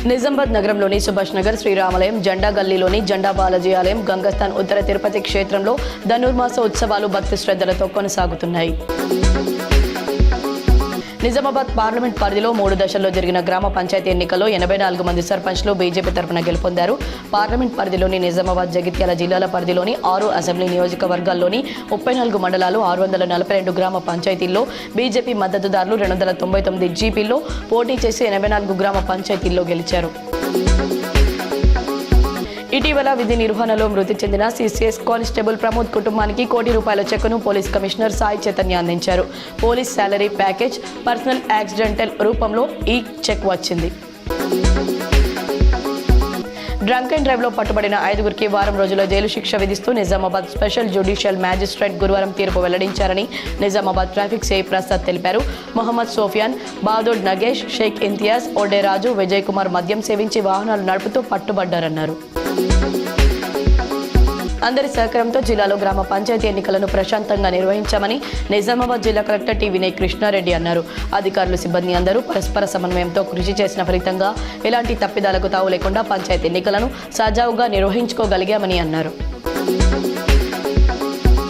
నిజామాబాద్ నగరంలోని సుభాష్ నగర్, శ్రీరామాలయం, జెండా గల్లీలోని జెండా బాలాజీ ఆలయం, గంగస్థాన్, ఉత్తర తిరుపతి క్షేత్రంలో ధనుర్మాస ఉత్సవాలు భక్తి శ్రద్ధలతో కొనసాగుతున్నాయి. నిజామాబాద్ పార్లమెంట్ పరిధిలో 3 దశల్లో జరిగిన గ్రామ పంచాయతీ ఎన్నికల్లో 84 మంది సర్పంచ్లు బీజేపీ తరఫున గెలుపొందారు. పార్లమెంట్ పరిధిలోని నిజామాబాద్, జగిత్యాల జిల్లాల పరిధిలోని 6 అసెంబ్లీ నియోజకవర్గాల్లోని 34 మండలాలు, 642 గ్రామ పంచాయతీల్లో బీజేపీ మద్దతుదారులు 299 జీపీల్లో పోటీ చేసి 84 గ్రామ పంచాయతీల్లో గెలిచారు. ఇటీవల విధి నిర్వహణలో మృతి చెందిన సిసిఎస్ కానిస్టేబుల్ ప్రమోద్ కుటుంబానికి ₹1 కోటి చెక్కును పోలీస్ కమిషనర్ సాయి చైతన్య అందించారు. Police salary package, personal accidental రూపంలో ఈ చెక్ వచ్చింది. డ్రంక్ అండ్ డ్రైవ్లో పట్టుబడిన 5గురికి వారం రోజుల జైలు శిక్ష విధిస్తూ నిజామాబాద్ స్పెషల్ జ్యుడిషియల్ మ్యాజిస్ట్రేట్ గురువారం తీర్పు వెల్లడించారని నిజామాబాద్ ట్రాఫిక్ సిఐ ప్రసాద్ తెలిపారు. మొహమ్మద్ సోఫియాన్, బాదోడ్ నగేష్, షేక్ ఇంతియాజ్, ఓడే రాజు, విజయ్ కుమార్ మద్యం సేవించి వాహనాలు నడుపుతూ పట్టుబడ్డారన్నారు. అందరి సహకారంతో జిల్లాలో గ్రామ పంచాయతీ ఎన్నికలను ప్రశాంతంగా నిర్వహించామని నిజామాబాద్ జిల్లా కలెక్టర్ టి వినయ్ కృష్ణారెడ్డి అన్నారు. అధికారులు, సిబ్బంది అందరూ పరస్పర సమన్వయంతో కృషి చేసిన ఫలితంగా ఎలాంటి తప్పిదాలకు తావు లేకుండా పంచాయతీ ఎన్నికలను సజావుగా నిర్వహించుకోగలిగామని అన్నారు.